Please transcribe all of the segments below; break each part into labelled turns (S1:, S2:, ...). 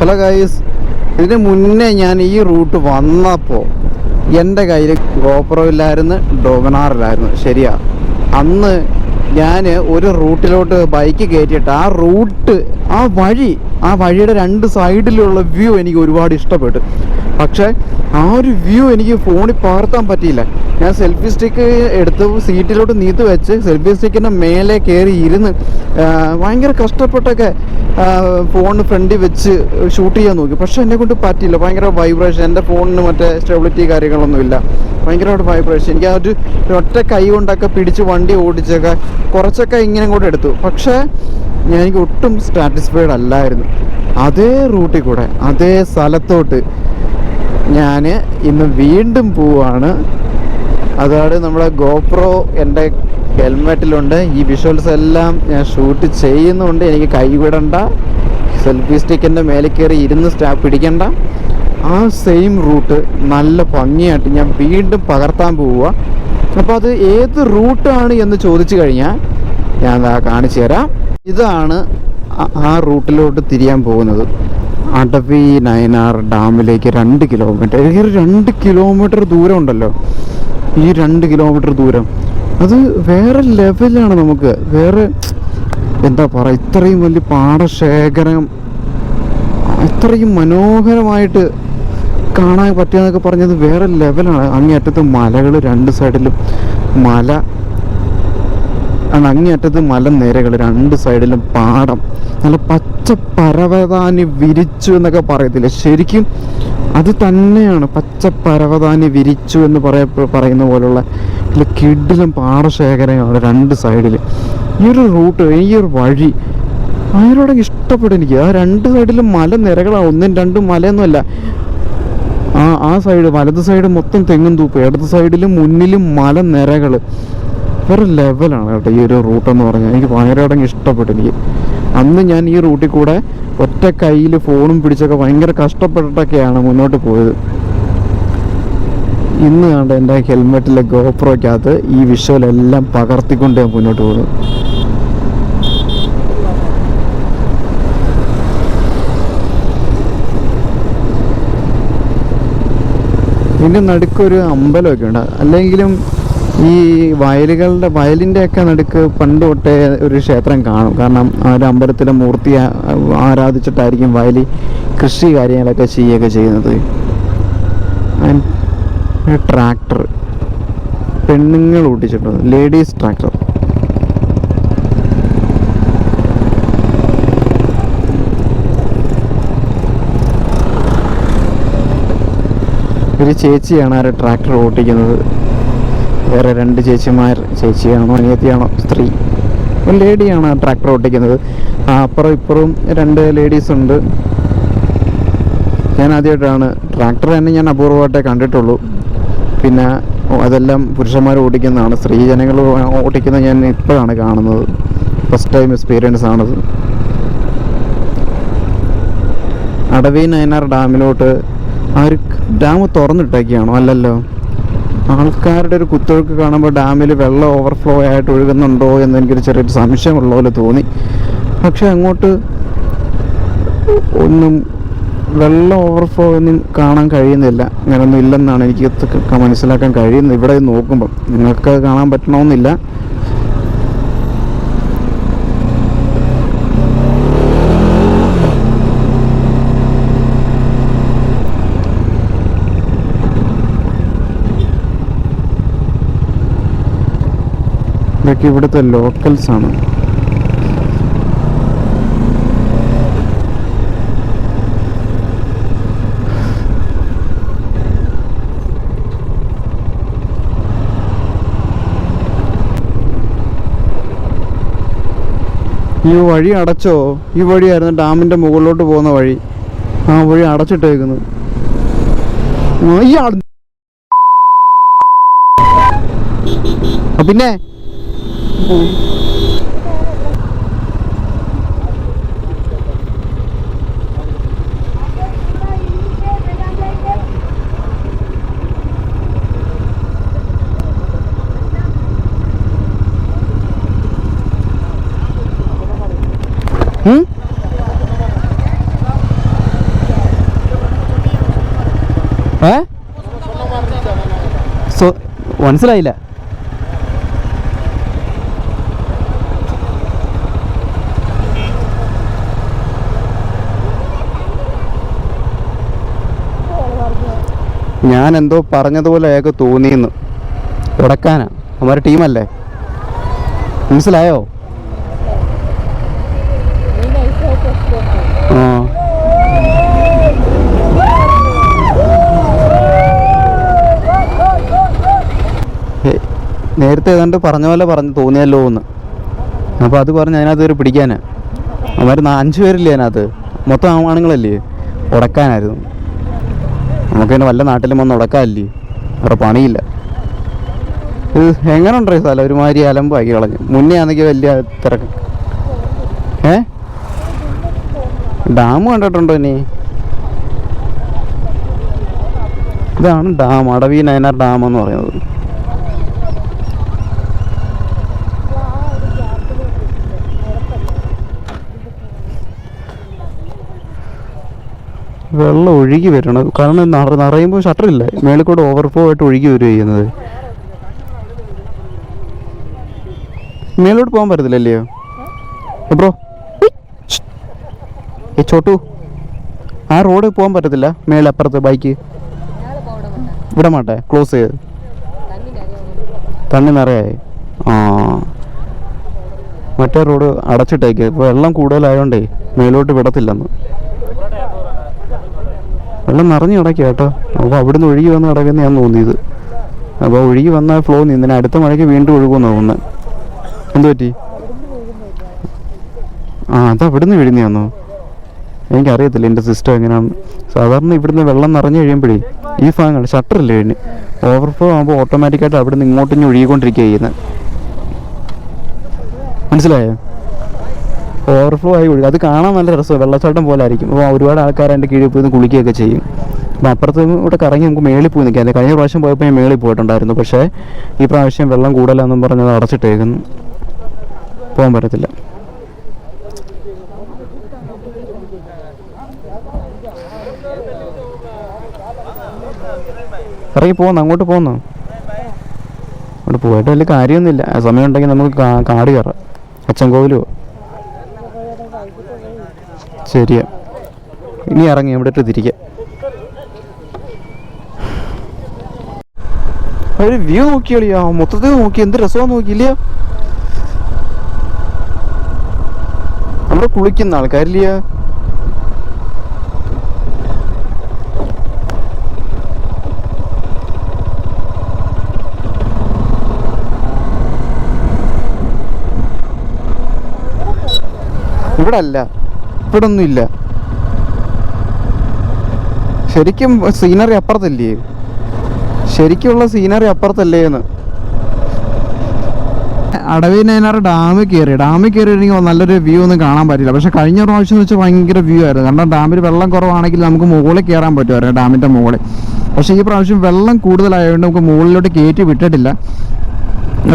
S1: Hello guys, ഇതിന് മുന്നേ ഞാൻ ഈ റൂട്ട് വന്നപ്പോൾ എൻ്റെ കയ്യിൽ ഗോപ്രോ ഇല്ലായിരുന്നു, ഡോമിനാറിലായിരുന്നു. ശരിയാ, അന്ന് ഞാൻ ഒരു റൂട്ടിലോട്ട് ബൈക്ക് കയറ്റിയിട്ട് ആ വഴിയുടെ രണ്ട് സൈഡിലുള്ള വ്യൂ എനിക്ക് ഒരുപാട് ഇഷ്ടപ്പെട്ടു. പക്ഷേ ആ ഒരു വ്യൂ എനിക്ക് ഫോണിൽ പകർത്താൻ പറ്റിയില്ല. ഞാൻ സെൽഫി സ്റ്റിക്ക് എടുത്ത് സീറ്റിലോട്ട് നീത്ത് വെച്ച് സെൽഫി സ്റ്റിക്കിൻ്റെ മേലെ കയറി ഇരുന്ന് ഭയങ്കര കഷ്ടപ്പെട്ടൊക്കെ ഫോണിന് ഫ്രണ്ടിൽ വെച്ച് ഷൂട്ട് ചെയ്യാൻ നോക്കി. പക്ഷേ എന്നെ കൊണ്ട് പറ്റിയില്ല. ഭയങ്കര വൈബ്രേഷൻ. എൻ്റെ ഫോണിന് മറ്റേ സ്റ്റെബിലിറ്റി കാര്യങ്ങളൊന്നുമില്ല. ഭയങ്കരമായിട്ട് വൈബ്രേഷൻ. എനിക്ക് ആ ഒരു ഒറ്റ കൈ കൊണ്ടൊക്കെ പിടിച്ച് വണ്ടി ഓടിച്ചൊക്കെ കുറച്ചൊക്കെ ഇങ്ങനെ കൂടെ എടുത്തു. പക്ഷേ എനിക്ക് ഒട്ടും സാറ്റിസ്ഫൈഡ് അല്ലായിരുന്നു. അതേ റൂട്ടിൽ കൂടെ അതേ സ്ഥലത്തോട്ട് ഞാൻ ഇന്ന് വീണ്ടും പോവാണ്. അതാണ് നമ്മുടെ ഗോപ്രോ എൻ്റെ ഹെൽമെറ്റിലുണ്ട്. ഈ വിഷ്വൽസ് എല്ലാം ഞാൻ ഷൂട്ട് ചെയ്യുന്നുണ്ട്. എനിക്ക് കൈ വിടണ്ട, സെൽഫി സ്റ്റിക്കിൻ്റെ മേലെ കയറി ഇരുന്ന് പിടിക്കണ്ട. ആ സെയിം റൂട്ട് നല്ല ഭംഗിയായിട്ട് ഞാൻ വീണ്ടും പകർത്താൻ പോവുക. അപ്പോൾ അത് ഏത് റൂട്ടാണ് എന്ന് ചോദിച്ചു കഴിഞ്ഞാൽ ഞാൻ കാണിച്ചു തരാം. ഇതാണ് ആ റൂട്ടിലോട്ട് തിരിയാൻ പോകുന്നത്. അടവി നയനാർ ഡാമിലേക്ക് 2 കിലോമീറ്റർ. ഈ 2 കിലോമീറ്റർ ദൂരം ഉണ്ടല്ലോ, ഈ 2 കിലോമീറ്റർ ദൂരം അത് വേറെ ലെവലാണ്. നമുക്ക് വേറെ എന്താ പറയുക, ഇത്രയും വലിയ പാടശേഖരം ഇത്രയും മനോഹരമായിട്ട് കാണാൻ പറ്റുകയെന്നൊക്കെ പറഞ്ഞത് വേറെ ലെവലാണ്. അങ്ങേയറ്റത്ത് മലകൾ, 2 സൈഡിലും അങ്ങേയറ്റത്ത് മലനിരകൾ, 2 സൈഡിലും പാടം, നല്ല പച്ച പരവതാനി വിരിച്ചു എന്നൊക്കെ പറയത്തില്ല, ശരിക്കും അത് തന്നെയാണ്. പച്ച പരവതാനി വിരിച്ചു എന്ന് പറയുന്ന പോലുള്ള കിടിലം പാടശേഖരങ്ങളാണ് 2 സൈഡിൽ. ഈ ഒരു റൂട്ട്, ഈ ഒരു വഴി ഭയങ്കര ഇഷ്ടപ്പെട്ടു എനിക്ക്. ആ 2 സൈഡിലും മലനിരകളാണ്. 1ഉം 2ഉം മലയൊന്നുമല്ല. ആ സൈഡ്, വലത് സൈഡ് മൊത്തം തെങ്ങും തൂപ്പ്, ഇടത് സൈഡിലും മുന്നിലും മലനിരകൾ. വേറെ ലെവലാണ് കേട്ടോ ഈ ഒരു റൂട്ടെന്ന് പറഞ്ഞാൽ. എനിക്ക് ഭയങ്കരമായിട്ട് ഇഷ്ടപ്പെട്ടു എനിക്ക്. അന്ന് ഞാൻ ഈ റൂട്ടിൽ കൂടെ ഒറ്റ കയ്യിൽ ഫോണും പിടിച്ചൊക്കെ ഭയങ്കര കഷ്ടപ്പെട്ടിട്ടൊക്കെയാണ് മുന്നോട്ട് പോയത്. ഇന്ന് കണ്ട എൻ്റെ ഹെൽമെറ്റിലെ ഗോപ്രോയ്ക്കകത്ത് ഈ വിഷ്വലെല്ലാം പകർത്തിക്കൊണ്ട് ഞാൻ മുന്നോട്ട് പോകുന്നു. ഇതിൻ്റെ നടുക്കൊരു അമ്പലമൊക്കെ ഉണ്ട്. അല്ലെങ്കിലും ഈ വയലിൻ്റെ ഒക്കെ നടുക്ക് പണ്ട് തൊട്ടേ ഒരു ക്ഷേത്രം കാണും. കാരണം ആ ഒരു അമ്പലത്തിലെ മൂർത്തി ആരാധിച്ചിട്ടായിരിക്കും വയലിൽ കൃഷി കാര്യങ്ങളൊക്കെ ചെയ്യുകയൊക്കെ ചെയ്യുന്നത്. ട്രാക്ടർ പെണ്ണുങ്ങൾ ഓടിച്ചിട്ടുണ്ട്, ലേഡീസ് ട്രാക്ടർ. ഒരു ചേച്ചിയാണ് ആ ട്രാക്ടർ ഓടിക്കുന്നത്. വേറെ 2 ചേച്ചിയാണോ അനിയത്തിയാണോ സ്ത്രീ, ഒരു ലേഡിയാണ് ആ ട്രാക്ടർ ഓടിക്കുന്നത്. അപ്പുറം ഇപ്പുറവും 2 ലേഡീസ് ഉണ്ട്. ഞാൻ ആദ്യമായിട്ടാണ് ട്രാക്ടർ തന്നെ ഞാൻ അപൂർവമായിട്ടേ കണ്ടിട്ടുള്ളൂ. പിന്നെ അതെല്ലാം പുരുഷന്മാർ ഓടിക്കുന്നതാണ്. സ്ത്രീജനങ്ങൾ ഓടിക്കുന്നത് ഞാൻ ഇപ്പോഴാണ് കാണുന്നത്. ഫസ്റ്റ് ടൈം എക്സ്പീരിയൻസ് ആണത്. അടവി നയനാർ ഡാമിലോട്ട് ആ ഒരു ഡാം തുറന്നിട്ടേക്കാണോ? അല്ലല്ലോ. ആൾക്കാരുടെ ഒരു കുത്തൊഴുക്ക് കാണുമ്പോൾ ഡാമിൽ വെള്ളം ഓവർഫ്ലോ ആയിട്ട് ഒഴുകുന്നുണ്ടോ എന്ന് എനിക്കൊരു ചെറിയൊരു സംശയമുള്ള പോലെ തോന്നി. പക്ഷെ അങ്ങോട്ട് ഒന്നും വെള്ളം ഓവർഫ്ലോ ഒന്നും കാണാൻ കഴിയുന്നില്ല. അങ്ങനെയൊന്നും ഇല്ലെന്നാണ് എനിക്ക് മനസ്സിലാക്കാൻ കഴിയുന്നത് ഇവിടെ നോക്കുമ്പം. നിങ്ങൾക്ക് കാണാൻ പറ്റണമെന്നില്ല. ഇതൊക്കെ ഇവിടുത്തെ ലോക്കൽസാണ്. ഈ വഴി അടച്ചോ? ഈ വഴിയായിരുന്നു ഡാമിൻ്റെ മുകളിലോട്ട് പോകുന്ന വഴി. ആ വഴി അടച്ചിട്ടേക്കുന്നു. പിന്നെ മനസ്സിലായില്ല. ഞാൻ എന്തോ പറഞ്ഞതുപോലെ അയാൾക്ക് തോന്നിയെന്ന്. ഉടക്കാനാ, അവന്മാരുടെ ടീമല്ലേ, മനസ്സിലായോ? ആ നേരത്തെ ഏതാണ്ട് പറഞ്ഞ പോലെ തോന്നിയല്ലോ എന്ന്. അപ്പോൾ അത് പറഞ്ഞ് അതിനകത്ത് ഒരു പിടിക്കാനാ. അവന്മാർ 5 പേരില്ലേ അതിനകത്ത്, മൊത്തം ആണുങ്ങളല്ലേ, ഉടക്കാനായിരുന്നു. നമുക്ക് തന്നെ വല്ല നാട്ടിലും വന്ന് ഉടക്കാല്ലേ, വേറെ പണിയില്ല. ഇത് എങ്ങനെ ഉണ്ടോ ഈ സ്ഥലം? ഒരുമാതിരി അലമ്പാക്കി കളഞ്ഞു. മുന്നേ ആണെങ്കിൽ വലിയ തിരക്ക്. ഡാം കണ്ടിട്ടുണ്ടോ ഇനി? ഇതാണ് ഡാം, അടവി നയനാർ ഡാം എന്ന് പറയുന്നത്. വെള്ളം ഒഴുകി വരണം, കാരണം നിറയുമ്പോൾ ഷട്ടറില്ല, മേളിൽ കൂടെ ഓവർഫ്ലോ ആയിട്ട് ഒഴുകി വരിക ചെയ്യുന്നത്. മേലോട്ട് പോകാൻ പറ്റത്തില്ലല്ലയോ ബ്രോ? ഏ ചോട്ടു, ആ റോഡ് പോകാൻ പറ്റത്തില്ല മേലപ്പുറത്ത് ബൈക്ക് ഇവിടെ മാട്ടെ, ക്ലോസ് ചെയ്ത് തണ്ണി നിറയായി. ആ മറ്റേ റോഡ് അടച്ചിട്ടേക്ക്, ഇപ്പോൾ വെള്ളം കൂടുതലായതുകൊണ്ടേ മേലോട്ട് വിടത്തില്ലെന്ന്. വെള്ളം നിറഞ്ഞു കിടക്കുക കേട്ടോ. അപ്പോൾ അവിടുന്ന് ഒഴുകി വന്ന് കിടക്കുന്ന ഞാൻ തോന്നിയത്. അപ്പോൾ ഒഴുകി വന്ന ഫ്ലോ നിന്നിന് അടുത്ത മഴയ്ക്ക് വീണ്ടും ഒഴുകുമെന്ന് തോന്നുന്നത്. എന്തു പറ്റി? ആ അത് അവിടുന്ന് വീഴുന്നതാണോ? എനിക്കറിയത്തില്ല എൻ്റെ സിസ്റ്റം എങ്ങനെയാണ്. സാധാരണ ഇവിടുന്ന് വെള്ളം നിറഞ്ഞു കഴിയുമ്പോഴേ ഈ ഭാഗങ്ങൾ ഷട്ടറില്ലേ കഴിഞ്ഞ് ഓവർഫ്ലോ ആകുമ്പോൾ ഓട്ടോമാറ്റിക്കായിട്ട് അവിടുന്ന് ഇങ്ങോട്ട് ഒഴുകിക്കൊണ്ടിരിക്കുക ചെയ്യുന്നത്. മനസ്സിലായോ? ഓവർഫ്ലോ ആയി ഒഴുകും. അത് കാണാൻ നല്ല രസമാണ്, വെള്ളച്ചാട്ടം പോലെ ആയിരിക്കും. അപ്പോൾ ഒരുപാട് ആൾക്കാർ എൻ്റെ കീഴിൽ പോയി കുളിക്കുകയൊക്കെ ചെയ്യും. അപ്പോൾ അപ്പുറത്ത് ഇവിടെ കറങ്ങി നമുക്ക് മേളിൽ പോയി നിൽക്കാം. അല്ലെ കഴിഞ്ഞ പ്രാവശ്യം പോയപ്പോൾ ഞാൻ മേളിൽ പോയിട്ടുണ്ടായിരുന്നു. പക്ഷേ ഈ പ്രാവശ്യം വെള്ളം കൂടുതലാണെന്നും പറഞ്ഞത് അടച്ചിട്ടേക്കുന്നു, പോകാൻ പറ്റത്തില്ല. ഇറങ്ങി പോകുന്നു, അങ്ങോട്ട് പോകുന്നു. അവിടെ പോയിട്ട് വലിയ കാര്യമൊന്നുമില്ല. ആ സമയം ഉണ്ടെങ്കിൽ നമുക്ക് കാട് കയറാം, അച്ചൻകോവിലോ. ശരിയാ, ഇനി ഇറങ്ങി ഇവിടെ ഇട്ട് തിരിക്കാം. ഒരു വ്യൂ നോക്കിയാളിയാ, മൊത്തത്തിൽ നോക്കി എന്ത് രസമാണെന്ന് നോക്കിയില്ല. അവിടെ കുളിക്കുന്ന ആൾക്കാരില്ല. ഇവിടെ അല്ല, ഇവിടെ ഒന്നും ഇല്ല. ശരിക്കും സീനറി അപ്പുറത്തല്ലേ? ശരിക്കുള്ള സീനറി അപ്പുറത്തല്ലേ എന്ന്. അടവി നയനാർ ഡാമിൽ കയറിയിട്ടെങ്കിൽ നല്ലൊരു വ്യൂ ഒന്നും കാണാൻ പറ്റില്ല. പക്ഷെ കഴിഞ്ഞ പ്രാവശ്യം എന്ന് വെച്ചാൽ ഭയങ്കര വ്യൂ ആയിരുന്നു. കാരണം ഡാമിൽ വെള്ളം കുറവാണെങ്കിൽ നമുക്ക് മുകളിൽ കയറാൻ പറ്റുമായിരുന്നു, ഡാമിൻ്റെ മുകളിൽ. പക്ഷേ ഈ പ്രാവശ്യം വെള്ളം കൂടുതലായതുകൊണ്ട് നമുക്ക് മുകളിലോട്ട് കയറ്റി വിട്ടിട്ടില്ല.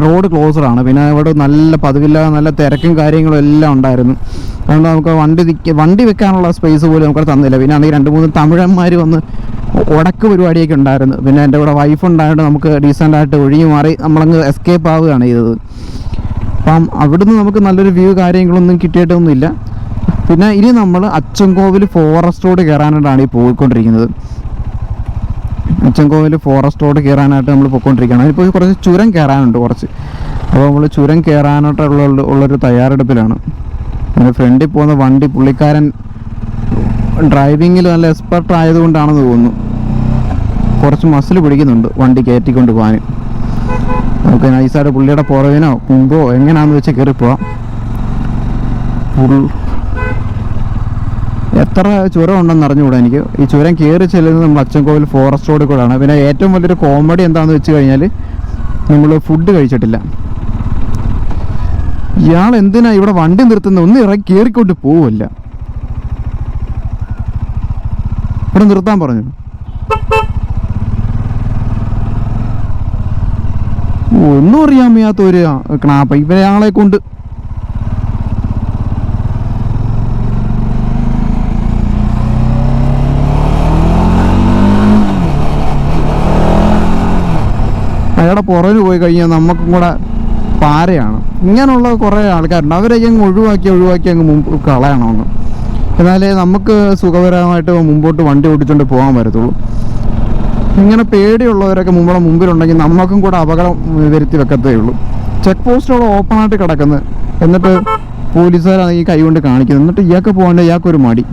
S1: റോഡ് ക്ലോസറാണ്. പിന്നെ ഇവിടെ നല്ല പതിവില്ലാതെ നല്ല തിരക്കും കാര്യങ്ങളും എല്ലാം ഉണ്ടായിരുന്നു. അതുകൊണ്ട് നമുക്ക് വണ്ടി വെക്കാനുള്ള സ്പേസ് പോലും നമുക്ക് തന്നില്ല. പിന്നെ ആണെങ്കിൽ 2-3 തമിഴന്മാർ വന്ന് ഉടക്ക് പരിപാടിയൊക്കെ ഉണ്ടായിരുന്നു. പിന്നെ എൻ്റെ കൂടെ വൈഫ് ഉണ്ടായതുകൊണ്ട് നമുക്ക് ഡീസൻ്റായിട്ട് ഒഴുകി മാറി നമ്മളങ്ങ് എസ്കേപ്പ് ആവുകയാണ് ചെയ്തത്. അപ്പം അവിടുന്ന് നമുക്ക് നല്ലൊരു വ്യൂ കാര്യങ്ങളൊന്നും കിട്ടിയിട്ടൊന്നുമില്ല. പിന്നെ ഇനി നമ്മൾ അച്ചൻകോവിൽ ഫോറസ്റ്റ് റോഡ് കയറാനായിട്ടാണ് ഈ പോയിക്കൊണ്ടിരിക്കുന്നത്. അച്ചൻകോവിൽ ഫോറസ്റ്റ് റോഡ് കയറാനായിട്ട് നമ്മൾ പോയിക്കൊണ്ടിരിക്കുകയാണ്. അതിപ്പോൾ കുറച്ച് ചുരം കയറാനുണ്ട് കുറച്ച്. അപ്പോൾ നമ്മൾ ചുരം കയറാനായിട്ടുള്ളൊരു തയ്യാറെടുപ്പിലാണ്. അതിന് ഫ്രണ്ടിൽ പോകുന്ന വണ്ടി പുള്ളിക്കാരൻ ഡ്രൈവിങ്ങിൽ നല്ല എക്സ്പെർട്ട് ആയതുകൊണ്ടാണെന്ന് തോന്നുന്നു. കുറച്ച് മസിൽ പിടിക്കുന്നുണ്ട് വണ്ടി കയറ്റിക്കൊണ്ട് പോകാൻ. നമുക്ക് നൈസായിട്ട് പുള്ളിയുടെ പുറകിനോ മുമ്പോ എങ്ങനെയാണെന്ന് വെച്ചാൽ കയറിപ്പോവാം. എത്ര ചുരം ഉണ്ടെന്ന് അറിഞ്ഞുകൂടാ എനിക്ക്. ഈ ചുരം കയറി ചെല്ലുന്നത് നമ്മൾ അച്ചൻകോവിൽ ഫോറസ്റ്റ് റോഡിൽ കൂടെയാണ്. പിന്നെ ഏറ്റവും വലിയൊരു കോമഡി എന്താണെന്ന് വെച്ച് കഴിഞ്ഞാൽ നമ്മൾ ഫുഡ് കഴിച്ചിട്ടില്ല. ഇയാൾ എന്തിനാ ഇവിടെ വണ്ടി നിർത്തുന്നത്? ഒന്ന് ഇറങ്ങി കയറിക്കൊണ്ട് പോവില്ല. ഇവിടെ നിർത്താൻ പറഞ്ഞു. ഒന്നും അറിയാൻ വയ്യാത്ത ഒരു ക്നാപ്പ ഇവയാളെ കൊണ്ട്. അയാളുടെ പുറകിൽ പോയി കഴിഞ്ഞാൽ നമുക്കും കൂടെ പാരയാണ്. ഇങ്ങനെയുള്ള കുറേ ആൾക്കാരുണ്ട്, അവരൊക്കെ അങ്ങ് ഒഴിവാക്കി അങ്ങ് മുമ്പ് കളയണമെന്ന്. എന്നാലേ നമുക്ക് സുഖകരമായിട്ട് മുമ്പോട്ട് വണ്ടി ഓടിച്ചുകൊണ്ട് പോകാൻ പറ്റത്തുള്ളൂ. ഇങ്ങനെ പേടിയുള്ളവരൊക്കെ മുമ്പിലുണ്ടെങ്കിൽ നമുക്കും കൂടെ അപകടം വരുത്തി വെക്കത്തേ ഉള്ളൂ. ചെക്ക് പോസ്റ്റുകൾ ഓപ്പണായിട്ട് കിടക്കുന്നത്, എന്നിട്ട് പോലീസുകാരാണെങ്കിൽ കൈ കൊണ്ട് കാണിക്കുന്നത്, എന്നിട്ട് ഇയാൾക്ക് പോകാണ്ട് ഇയാൾക്കൊരു മടി.